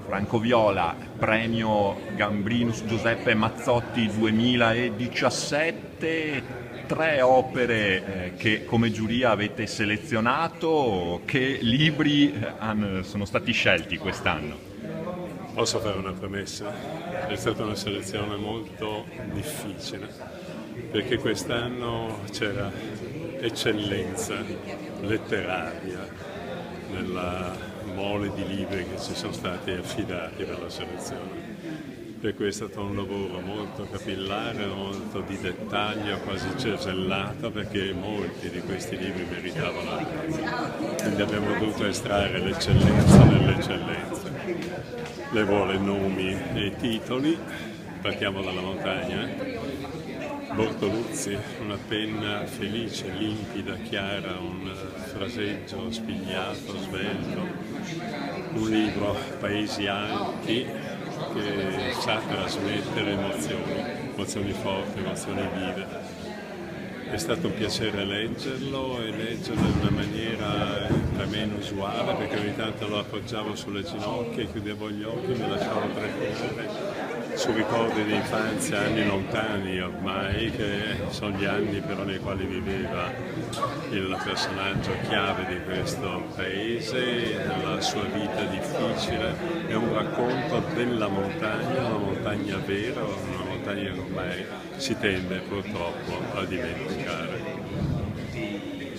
Franco Viola, premio Gambrinus Giuseppe Mazzotti 2017, tre opere che come giuria avete selezionato, che libri sono stati scelti quest'anno? Posso fare una premessa? È stata una selezione molto difficile perché quest'anno c'era eccellenza letteraria nella mole di libri che ci sono stati affidati per la selezione. Per cui è stato un lavoro molto capillare, molto di dettaglio, quasi cesellato, perché molti di questi libri meritavano il premio. Quindi abbiamo dovuto estrarre l'eccellenza dell'eccellenza. Le vuole nomi e titoli, partiamo dalla montagna. Bortoluzzi, una penna felice, limpida, chiara, un fraseggio spigliato, svelto, un libro Paesi Alti che sa trasmettere emozioni forti, emozioni vive. È stato un piacere leggerlo e leggerlo in una maniera per me inusuale, perché ogni tanto lo appoggiavo sulle ginocchia, chiudevo gli occhi e mi lasciavo tremare su ricordi di infanzia, anni lontani ormai, che sono gli anni però nei quali viveva il personaggio chiave di questo paese, la sua vita difficile. È un racconto della montagna, una montagna vera, una montagna che ormai si tende purtroppo a dimenticare.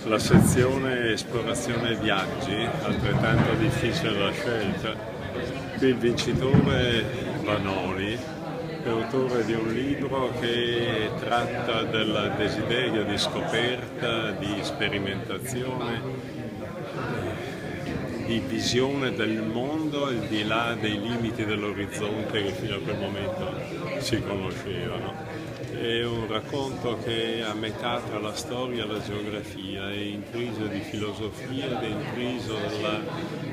La sezione esplorazione e viaggi, altrettanto difficile la scelta. Qui il vincitore Vanoli è autore di un libro che tratta del desiderio di scoperta, di sperimentazione, di visione del mondo al di là dei limiti dell'orizzonte che fino a quel momento si conoscevano. È un racconto che è a metà tra la storia e la geografia, è intriso di filosofia ed è intriso dalla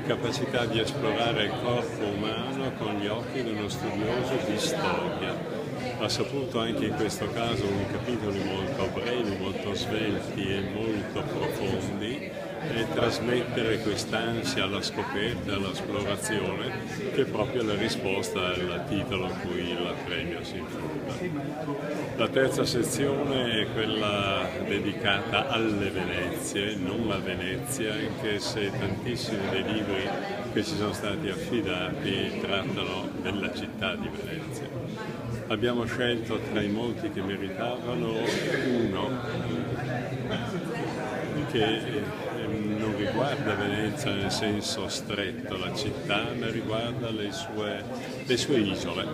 capacità di esplorare il corpo umano con gli occhi di uno studioso di storia. Ha saputo anche in questo caso, con capitoli molto brevi, molto svelti e molto profondi, e trasmettere quest'ansia alla scoperta e all'esplorazione, che è proprio la risposta al titolo a cui il premio si infonda. La terza sezione è quella dedicata alle Venezie, non a Venezia, anche se tantissimi dei libri che ci sono stati affidati trattano della città di Venezia. Abbiamo scelto tra i molti che meritavano uno che non riguarda Venezia nel senso stretto, la città, ma riguarda le sue isole,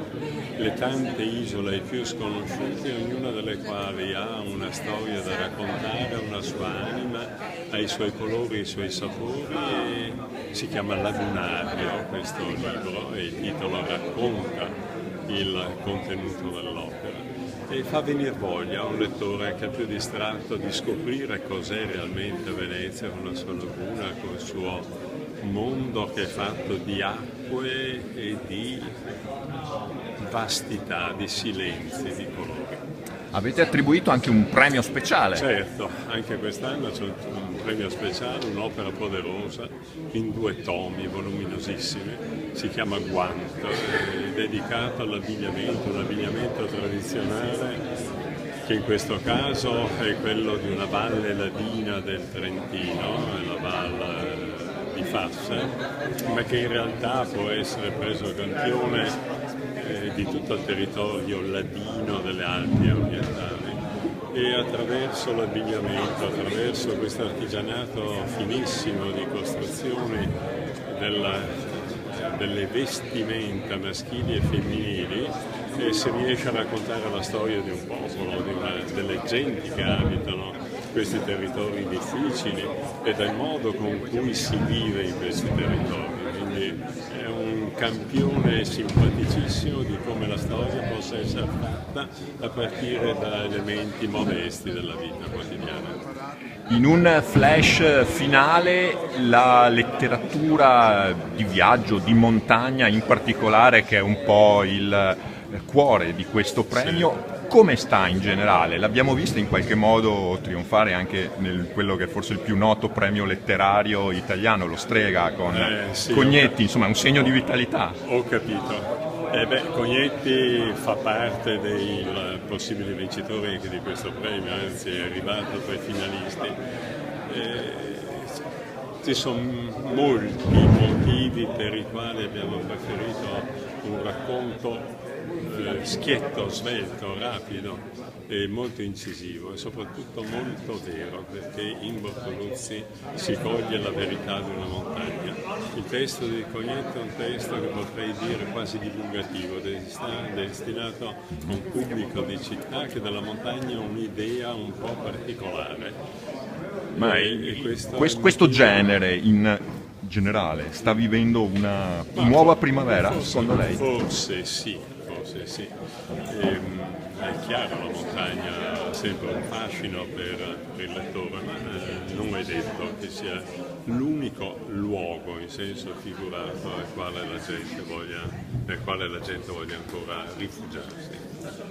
le tante isole più sconosciute, ognuna delle quali ha una storia da raccontare, una sua anima, ha i suoi colori, i suoi sapori, e si chiama Lagunario questo libro e il titolo racconta il contenuto dell'opera. E fa venire voglia a un lettore anche più distratto di scoprire cos'è realmente Venezia, con la sua laguna, con il suo mondo che è fatto di acque e di vastità, di silenzi, di colori. Avete attribuito anche un premio speciale. Certo, anche quest'anno c'è un premio speciale, un'opera poderosa in 2 tomi voluminosissimi, si chiama Guanto, è dedicato all'abbigliamento, un abbigliamento tradizionale che in questo caso è quello di una valle ladina del Trentino, la valle di Fassa, ma che in realtà può essere preso campione di tutto il territorio ladino delle Alpi orientali, e attraverso l'abbigliamento, attraverso questo artigianato finissimo di costruzioni delle vestimenta maschili e femminili, si riesce a raccontare la storia di un popolo, delle genti che abitano questi territori difficili e del modo con cui si vive in questi territori. Quindi è un campione simpaticissimo di come la storia possa essere fatta a partire da elementi modesti della vita quotidiana. In un flash finale, la letteratura di viaggio, di montagna in particolare, che è un po' il cuore di questo premio, come sta in generale? L'abbiamo vista in qualche modo trionfare anche nel quello che è forse il più noto premio letterario italiano, lo Strega, con sì, Cognetti, insomma un segno di vitalità. Ho capito. Cognetti fa parte dei possibili vincitori anche di questo premio, anzi è arrivato tra i finalisti. Ci sono molti motivi per i quali abbiamo preferito un racconto schietto, svelto, rapido e molto incisivo e soprattutto molto vero, perché in Bortoluzzi si coglie la verità di una montagna. Il testo di Cognetti è un testo che potrei dire quasi divulgativo, destinato a un pubblico di città che della montagna ha un'idea un po' particolare. Ma questo genere in generale sta vivendo una nuova primavera, secondo lei? Forse sì. È chiaro, la montagna ha sempre un fascino per il lettore, ma non è detto che sia l'unico luogo in senso figurato nel quale la gente voglia ancora rifugiarsi.